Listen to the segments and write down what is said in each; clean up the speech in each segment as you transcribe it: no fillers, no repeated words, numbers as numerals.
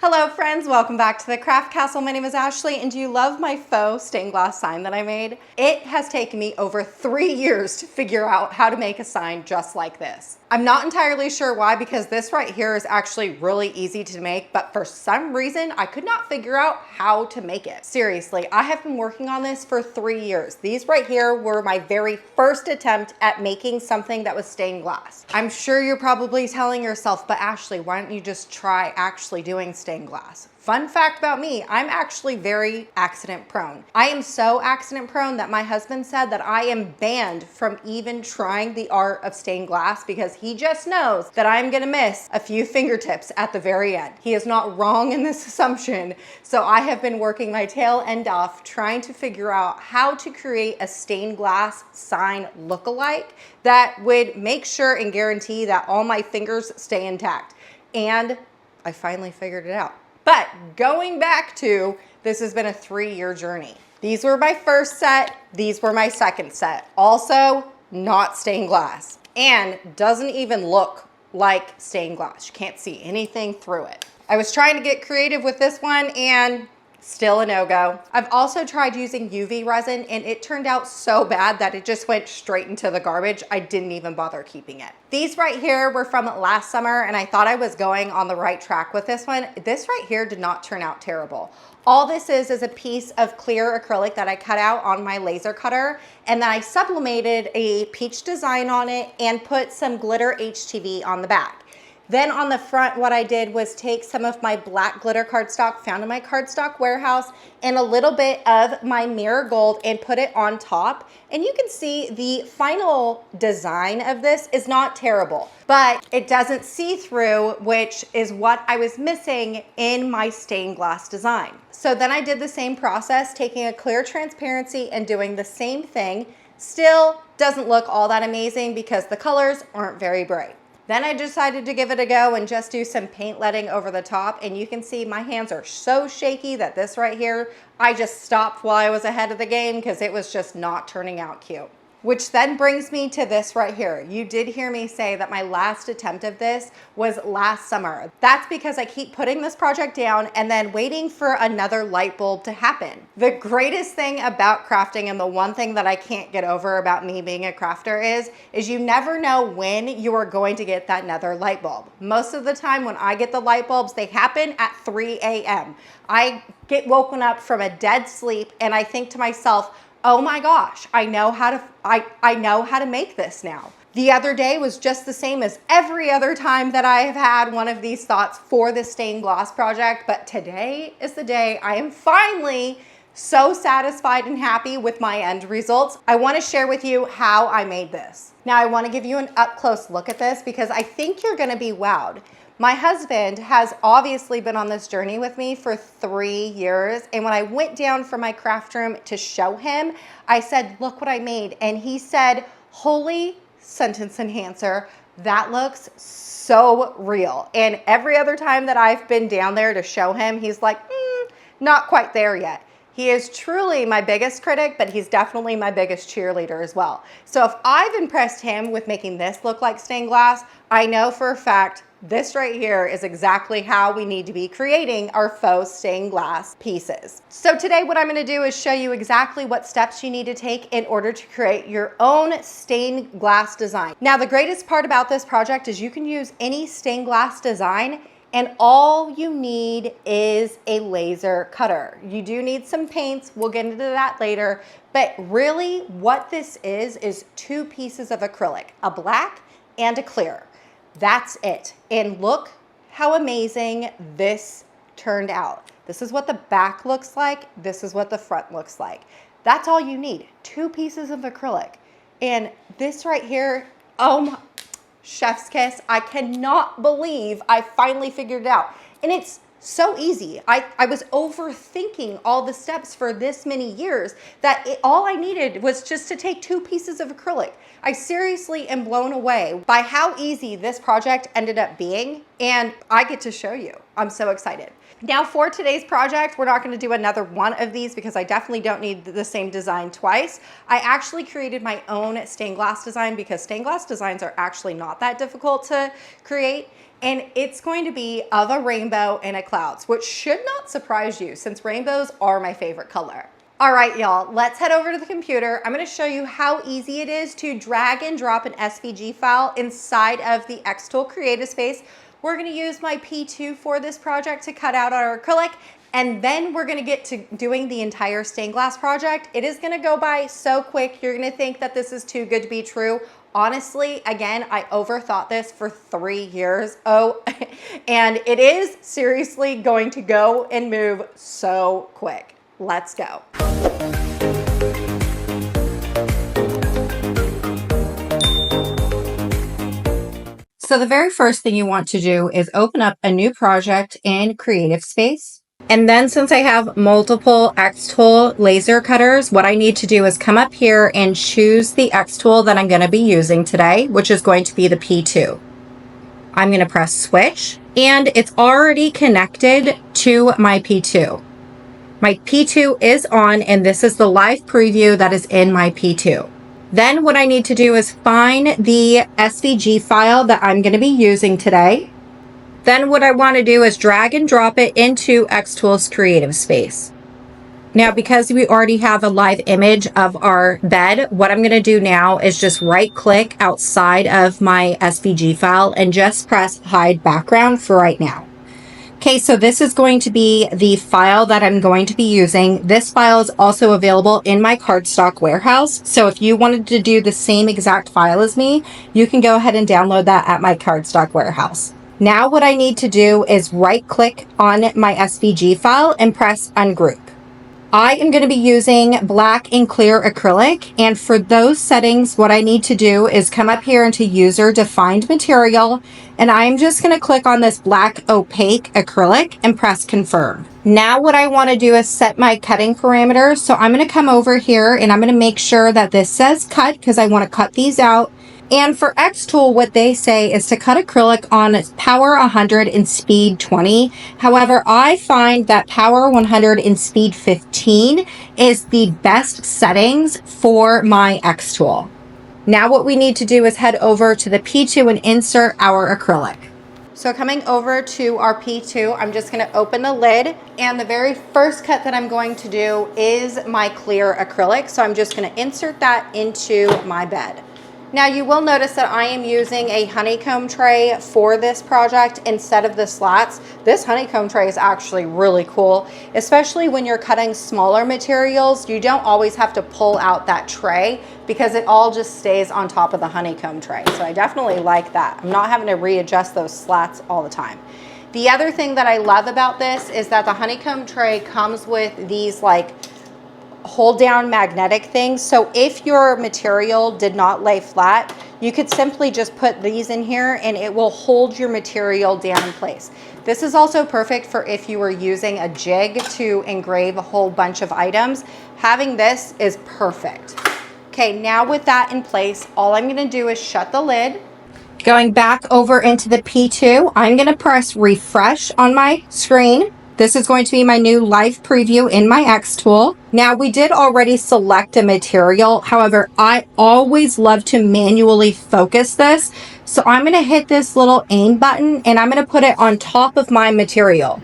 Hello friends, welcome back to the Craft Castle. My name is Ashley, and do you love my faux stained glass sign that I made? It has taken me over 3 years to figure out how to make a sign just like this. I'm not entirely sure why, because this right here is actually really easy to make, but for some reason I could not figure out how to make it. Seriously, I have been working on this for 3 years. These right here were my very first attempt at making something that was stained glass. I'm sure you're probably telling yourself, but Ashley, why don't you just try actually doing stained glass? Fun fact about me, I'm actually very accident prone. I am so accident prone that my husband said that I am banned from even trying the art of stained glass because he just knows that I'm gonna miss a few fingertips at the very end. He is not wrong in this assumption. So I have been working my tail end off trying to figure out how to create a stained glass sign look-alike that would make sure and guarantee that all my fingers stay intact. And I finally figured it out. But going back to, this has been a 3-year journey. These were my first set, these were my second set. Also, not stained glass, and doesn't even look like stained glass. You can't see anything through it. I was trying to get creative with this one, and still a no-go. I've also tried using UV resin, and it turned out so bad that it just went straight into the garbage. I didn't even bother keeping it. These right here were from last summer, and I thought I was going on the right track with this one. This right here did not turn out terrible. All this is a piece of clear acrylic that I cut out on my laser cutter, and then I sublimated a peach design on it and put some glitter HTV on the back. Then on the front, what I did was take some of my black glitter cardstock found in my cardstock warehouse and a little bit of my mirror gold and put it on top. And you can see the final design of this is not terrible, but it doesn't see through, which is what I was missing in my stained glass design. So then I did the same process, taking a clear transparency and doing the same thing. Still doesn't look all that amazing because the colors aren't very bright. Then I decided to give it a go and just do some paint letting over the top, and you can see my hands are so shaky that this right here, I just stopped while I was ahead of the game because it was just not turning out cute. Which then brings me to this right here. You did hear me say that my last attempt of this was last summer. That's because I keep putting this project down and then waiting for another light bulb to happen. The greatest thing about crafting, and the one thing that I can't get over about me being a crafter is you never know when you are going to get that another light bulb. Most of the time when I get the light bulbs, they happen at 3 a.m. I get woken up from a dead sleep and I think to myself, oh my gosh, I know how to make this now. The other day was just the same as every other time that I have had one of these thoughts for the stained glass project, but today is the day I am finally so satisfied and happy with my end results. I want to share with you how I made this. Now I want to give you an up close look at this because I think you're going to be wowed. My husband has obviously been on this journey with me for 3 years, and when I went down from my craft room to show him, I said, look what I made, and he said, holy sentence enhancer, that looks so real. And every other time that I've been down there to show him, he's like, not quite there yet. He is truly my biggest critic, but he's definitely my biggest cheerleader as well. So if I've impressed him with making this look like stained glass, I know for a fact this right here is exactly how we need to be creating our faux stained glass pieces. So today what I'm going to do is show you exactly what steps you need to take in order to create your own stained glass design. Now the greatest part about this project is you can use any stained glass design, and all you need is a laser cutter. You do need some paints, we'll get into that later, but really what this is 2 pieces of acrylic, a black and a clear. That's it. And look how amazing this turned out. This is what the back looks like. This is what the front looks like. That's all you need, 2 pieces of acrylic. And this right here, oh my, chef's kiss. I cannot believe I finally figured it out. And it's so easy. I was overthinking all the steps for this many years that all I needed was just to take 2 pieces of acrylic. I seriously am blown away by how easy this project ended up being, and I get to show you. I'm so excited. Now for today's project, we're not going to do another one of these because I definitely don't need the same design twice. I actually created my own stained glass design because stained glass designs are actually not that difficult to create. And it's going to be of a rainbow and a clouds, which should not surprise you since rainbows are my favorite color. All right, y'all, let's head over to the computer. I'm gonna show you how easy it is to drag and drop an SVG file inside of the xTool Creative Space. We're gonna use my P2 for this project to cut out our acrylic, and then we're gonna get to doing the entire stained glass project. It is gonna go by so quick, you're gonna think that this is too good to be true. Honestly, again, I overthought this for 3 years. Oh, and it is seriously going to go and move so quick. Let's go. So the very first thing you want to do is open up a new project in Creative Space. And then since I have multiple xTool laser cutters, what I need to do is come up here and choose the xTool that I'm going to be using today, which is going to be the P2. I'm going to press switch, and it's already connected to my P2. My P2 is on, and this is the live preview that is in my P2. Then what I need to do is find the SVG file that I'm going to be using today. Then what I want to do is drag and drop it into xTool's Creative Space. Now, because we already have a live image of our bed, what I'm going to do now is just right click outside of my SVG file and just press hide background for right now. Okay, so this is going to be the file that I'm going to be using. This file is also available in my cardstock warehouse. So if you wanted to do the same exact file as me, you can go ahead and download that at my cardstock warehouse. Now what I need to do is right click on my SVG file and press Ungroup. I am going to be using black and clear acrylic, and for those settings what I need to do is come up here into user defined material, and I'm just going to click on this black opaque acrylic and press confirm. Now what I want to do is set my cutting parameters, so I'm going to come over here and I'm going to make sure that this says cut because I want to cut these out. And for xTool, what they say is to cut acrylic on power 100 and speed 20. However, I find that power 100 and speed 15 is the best settings for my xTool. Now what we need to do is head over to the P2 and insert our acrylic. So coming over to our P2, I'm just going to open the lid, and the very first cut that I'm going to do is my clear acrylic. So I'm just going to insert that into my bed. Now you will notice that I am using a honeycomb tray for this project instead of the slats. This honeycomb tray is actually really cool, especially when you're cutting smaller materials. You don't always have to pull out that tray because it all just stays on top of the honeycomb tray. So I definitely like that. I'm not having to readjust those slats all the time. The other thing that I love about this is that the honeycomb tray comes with these like hold down magnetic things. So if your material did not lay flat, you could simply just put these in here and it will hold your material down in place. This is also perfect for if you were using a jig to engrave a whole bunch of items. Having this is perfect. Okay, now with that in place, all I'm gonna do is shut the lid. Going back over into the P2, I'm gonna press refresh on my screen. This is going to be my new live preview in my xTool. Now we did already select a material. However, I always love to manually focus this. So I'm going to hit this little aim button and I'm going to put it on top of my material.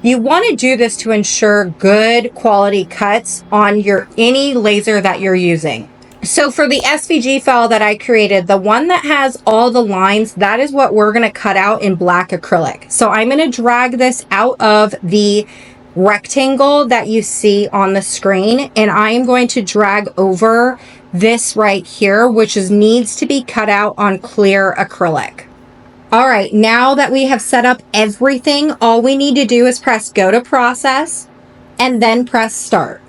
You want to do this to ensure good quality cuts on any laser that you're using. So for the SVG file that I created, the one that has all the lines, that is what we're going to cut out in black acrylic. So I'm going to drag this out of the rectangle that you see on the screen, and I am going to drag over this right here, which needs to be cut out on clear acrylic. All right, now that we have set up everything, all we need to do is press go to process and then press start.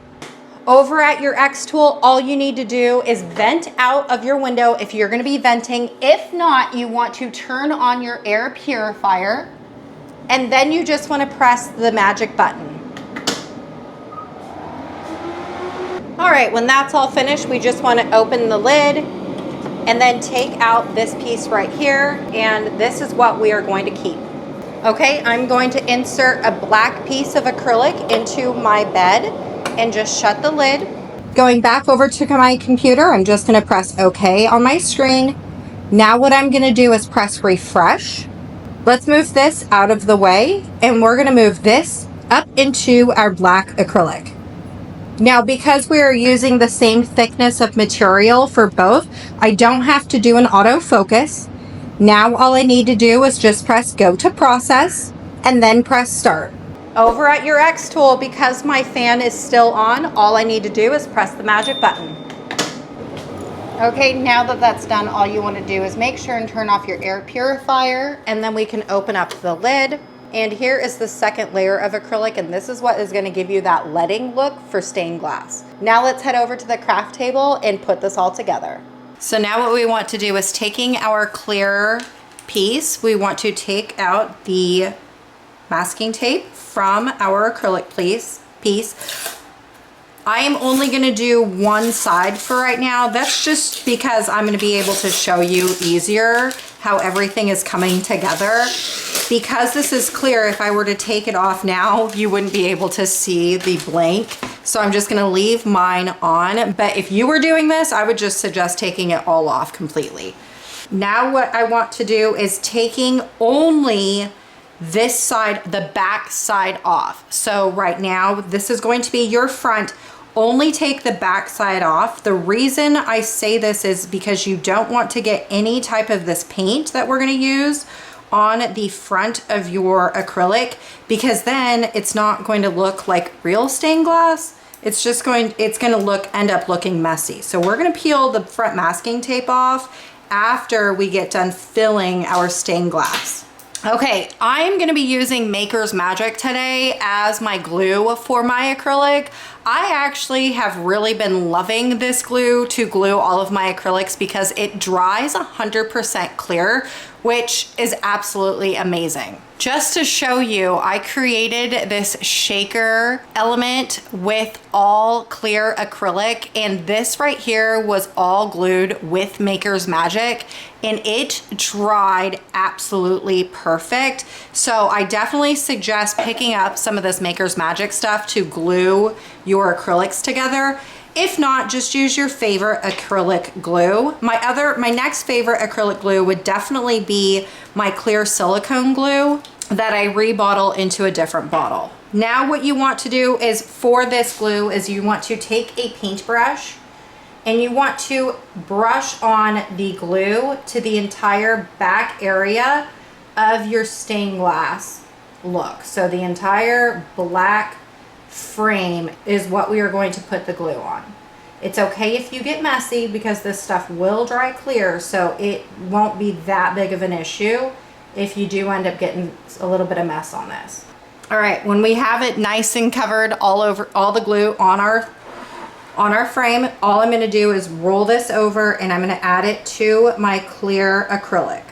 Over at your xTool, all you need to do is vent out of your window if you're going to be venting. If not, you want to turn on your air purifier, and then you just want to press the magic button. All right, when that's all finished, we just want to open the lid and then take out this piece right here, and this is what we are going to keep. Okay, I'm going to insert a black piece of acrylic into my bed and just shut the lid. Going back over to my computer, I'm just going to press OK on my screen. Now what I'm going to do is press refresh. Let's move this out of the way, and we're going to move this up into our black acrylic. Now, because we are using the same thickness of material for both, I don't have to do an autofocus. Now all I need to do is just press go to process and then press start. Over at your xTool, because my fan is still on, all I need to do is press the magic button. Okay, now that that's done, all you want to do is make sure and turn off your air purifier, and then we can open up the lid. And here is the second layer of acrylic, and this is what is going to give you that leading look for stained glass. Now let's head over to the craft table and put this all together. So now what we want to do is, taking our clear piece, we want to take out the masking tape from our acrylic piece. I am only going to do one side for right now. That's just because I'm going to be able to show you easier how everything is coming together. Because this is clear, if I were to take it off now, you wouldn't be able to see the blank. So I'm just going to leave mine on. But if you were doing this, I would just suggest taking it all off completely. Now what I want to do is taking only this side, the back side off. So right now, this is going to be your front. Only take the back side off. The reason I say this is because you don't want to get any type of this paint that we're going to use on the front of your acrylic, because then it's not going to look like real stained glass. It's going to end up looking messy. So we're going to peel the front masking tape off after we get done filling our stained glass. Okay, I'm going to be using Maker's Magic today as my glue for my acrylic. I actually have really been loving this glue to glue all of my acrylics because it dries 100% clear, which is absolutely amazing. Just to show you, I created this shaker element with all clear acrylic, and this right here was all glued with Maker's Magic, and it dried absolutely perfect. So I definitely suggest picking up some of this Maker's Magic stuff to glue your acrylics together. If not, just use your favorite acrylic glue. My next favorite acrylic glue would definitely be my clear silicone glue that I rebottle into a different bottle. Now what you want to do is, for this glue, is you want to take a paintbrush and you want to brush on the glue to the entire back area of your stained glass look. So the entire black frame is what we are going to put the glue on. It's okay if you get messy because this stuff will dry clear, so it won't be that big of an issue if you do end up getting a little bit of mess on this. All right, when we have it nice and covered all over, all the glue on our frame, all I'm going to do is roll this over and I'm going to add it to my clear acrylic.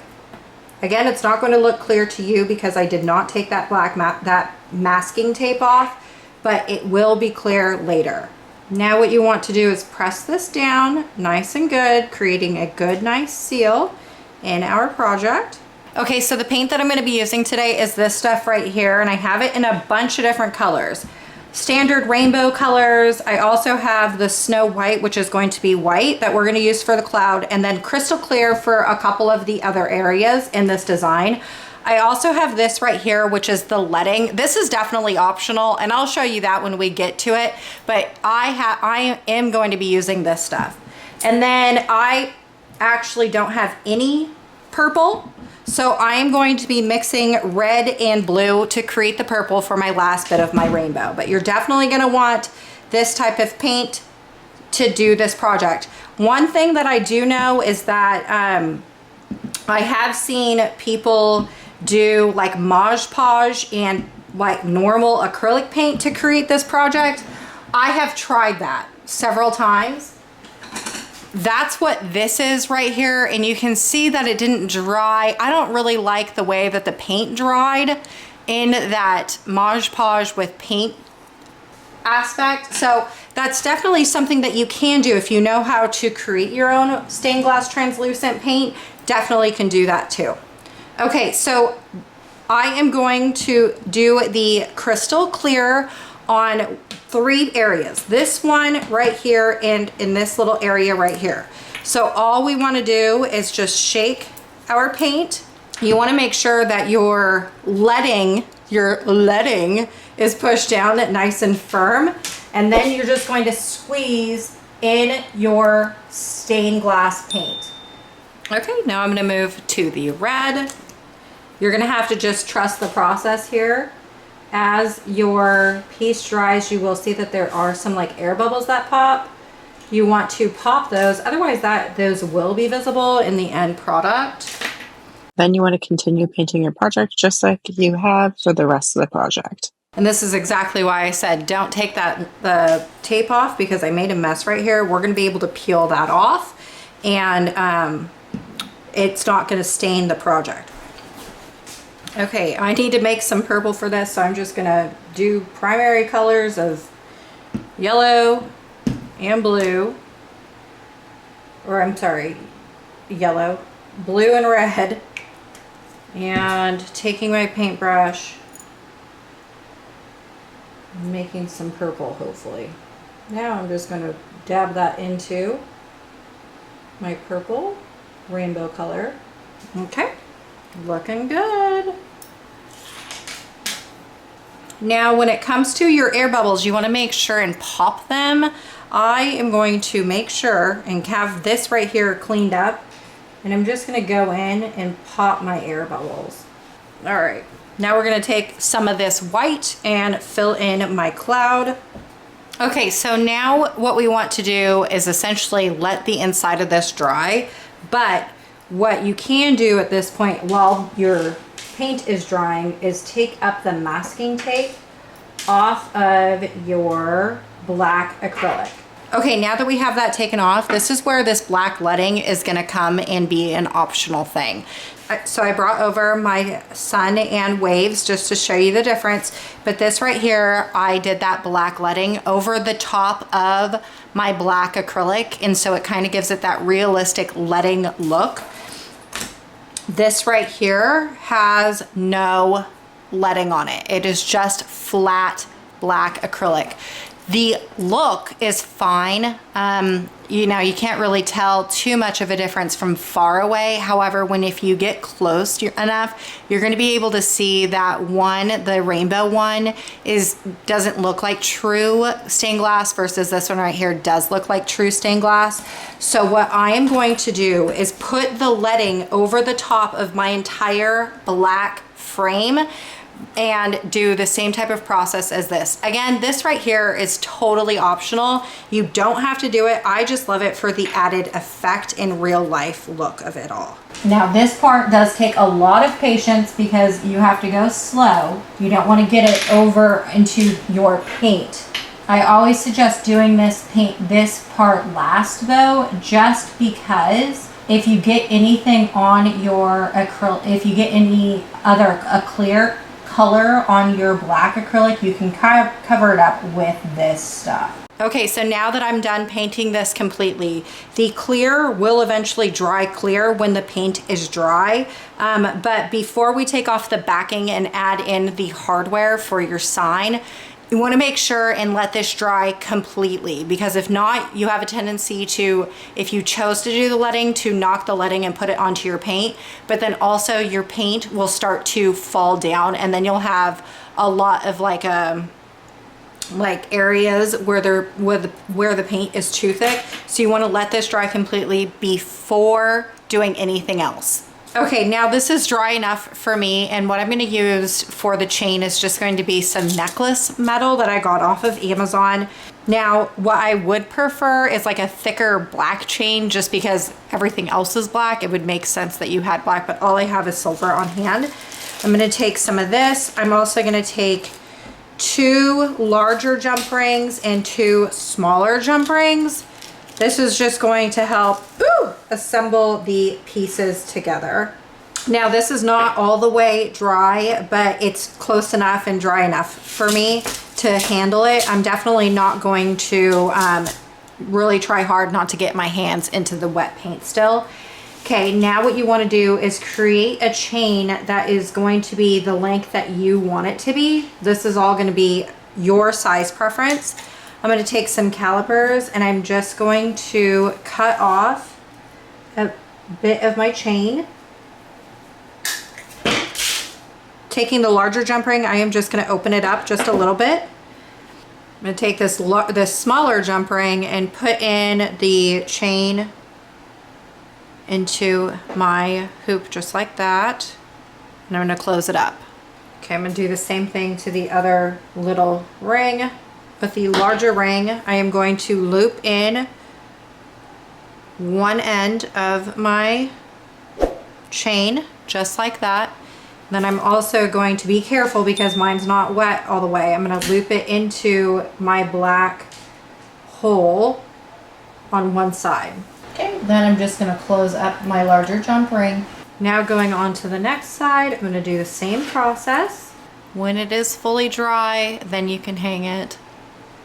Again, it's not going to look clear to you because I did not take that that masking tape off, but it will be clear later. Now what you want to do is press this down nice and good, creating a good, nice seal in our project. Okay, so the paint that I'm going to be using today is this stuff right here, and I have it in a bunch of different colors. Standard rainbow colors. I also have the Snow White, which is going to be white, that we're going to use for the cloud, and then crystal clear for a couple of the other areas in this design. I also have this right here, which is the leading. This is definitely optional, and I'll show you that when we get to it, but I am going to be using this stuff. And then I actually don't have any purple, so I am going to be mixing red and blue to create the purple for my last bit of my rainbow. But you're definitely going to want this type of paint to do this project. One thing that I do know is that I have seen people do like Mod Podge and like normal acrylic paint to create this project. I have tried that several times. That's what this is right here, and you can see that it didn't dry. I don't really like the way that the paint dried in that Mod Podge with paint aspect. So that's definitely something that you can do if you know how to create your own stained glass translucent paint. Definitely can do that too. Okay, so I am going to do the crystal clear on 3 areas. This one right here and in this little area right here. So all we want to do is just shake our paint. You want to make sure that your leading is pushed down nice and firm. And then you're just going to squeeze in your stained glass paint. Okay, now I'm going to move to the red. You're going to have to just trust the process here. As your piece dries, you will see that there are some like air bubbles that pop. You want to pop those, otherwise those will be visible in the end product. Then you want to continue painting your project just like you have for the rest of the project. And this is exactly why I said don't take the tape off, because I made a mess right here. We're going to be able to peel that off, and it's not going to stain the project. Okay, I need to make some purple for this, so I'm just going to do primary colors of yellow and blue, or I'm sorry, yellow, blue and red, and taking my paintbrush, making some purple hopefully. Now I'm just going to dab that into my purple rainbow color. Okay, looking good. Now when it comes to your air bubbles, you want to make sure and pop them. I am going to make sure and have this right here cleaned up, and I'm just going to go in and pop my air bubbles. All right. Now we're going to take some of this white and fill in my cloud. Okay, so now what we want to do is essentially let the inside of this dry. But what you can do at this point while your paint is drying is take up the masking tape off of your black acrylic. Okay, now that we have that taken off, this is where this black leading is going to come and be an optional thing. So I brought over my sun and waves just to show you the difference. But this right here, I did that black leading over the top of my black acrylic. And so it kind of gives it that realistic leading look. This right here has no leading on it. It is just flat black acrylic. The look is fine. You know, you can't really tell too much of a difference from far away. However, if you get close enough, you're going to be able to see that the rainbow one doesn't look like true stained glass versus this one right here does look like true stained glass. So what I am going to do is put the leading over the top of my entire black frame and do the same type of process as this. Again, this right here is totally optional. You don't have to do it. I just love it for the added effect and real life look of it all. Now this part does take a lot of patience because you have to go slow. You don't want to get it over into your paint. I always suggest doing this part last though, just because if you get anything on your acrylic, if you get any other clear color on your black acrylic, you can kind of cover it up with this stuff. Okay, so now that I'm done painting this completely, the clear will eventually dry clear when the paint is dry. But before we take off the backing and add in the hardware for your sign, you want to make sure and let this dry completely, because if not, you have a tendency to, if you chose to do the leading, to knock the leading and put it onto your paint, but then also your paint will start to fall down, and then you'll have a lot of like areas where the paint is too thick. So you want to let this dry completely before doing anything else. Okay, now this is dry enough for me, and what I'm going to use for the chain is just going to be some necklace metal that I got off of Amazon. Now, what I would prefer is like a thicker black chain, just because everything else is black. It would make sense that you had black, but all I have is silver on hand. I'm going to take some of this. I'm also going to take 2 larger jump rings and 2 smaller jump rings. This is just going to help assemble the pieces together. Now this is not all the way dry, but it's close enough and dry enough for me to handle it. I'm definitely not going to really try hard not to get my hands into the wet paint still. Okay, now what you want to do is create a chain that is going to be the length that you want it to be. This is all going to be your size preference. I'm going to take some calipers and I'm just going to cut off a bit of my chain. Taking the larger jump ring, I am just going to open it up just a little bit. I'm going to take this smaller jump ring and put in the chain into my hoop just like that. And I'm going to close it up. Okay, I'm going to do the same thing to the other little ring. With the larger ring, I am going to loop in one end of my chain just like that. Then I'm also going to be careful because mine's not wet all the way. I'm going to loop it into my black hole on one side. Okay, then I'm just going to close up my larger jump ring. Now going on to the next side, I'm going to do the same process. When it is fully dry, then you can hang it.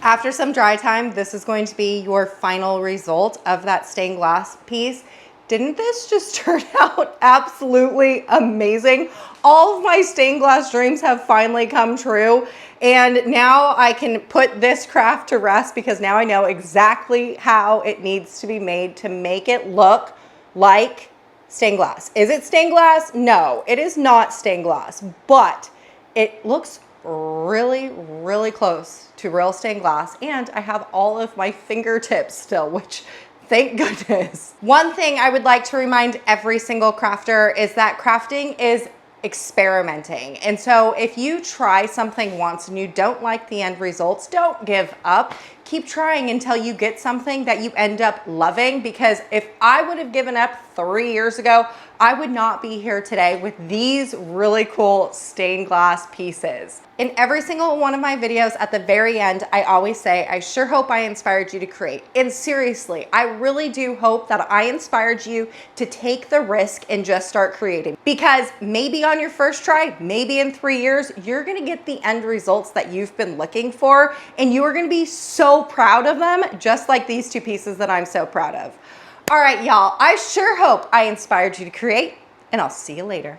After some dry time, this is going to be your final result of that stained glass piece. Didn't this just turn out absolutely amazing? All of my stained glass dreams have finally come true. And now I can put this craft to rest because now I know exactly how it needs to be made to make it look like stained glass. Is it stained glass? No, it is not stained glass, but it looks really, really close to real stained glass. And I have all of my fingertips still, which thank goodness. One thing I would like to remind every single crafter is that crafting is experimenting. And so if you try something once and you don't like the end results, don't give up. Keep trying until you get something that you end up loving, because if I would have given up 3 years ago, I would not be here today with these really cool stained glass pieces. In every single one of my videos at the very end, I always say, I sure hope I inspired you to create. And seriously, I really do hope that I inspired you to take the risk and just start creating. Because maybe on your first try, maybe in 3 years, you're gonna get the end results that you've been looking for, and you are gonna be so proud of them, just like these two pieces that I'm so proud of. All right, y'all, I sure hope I inspired you to create, and I'll see you later.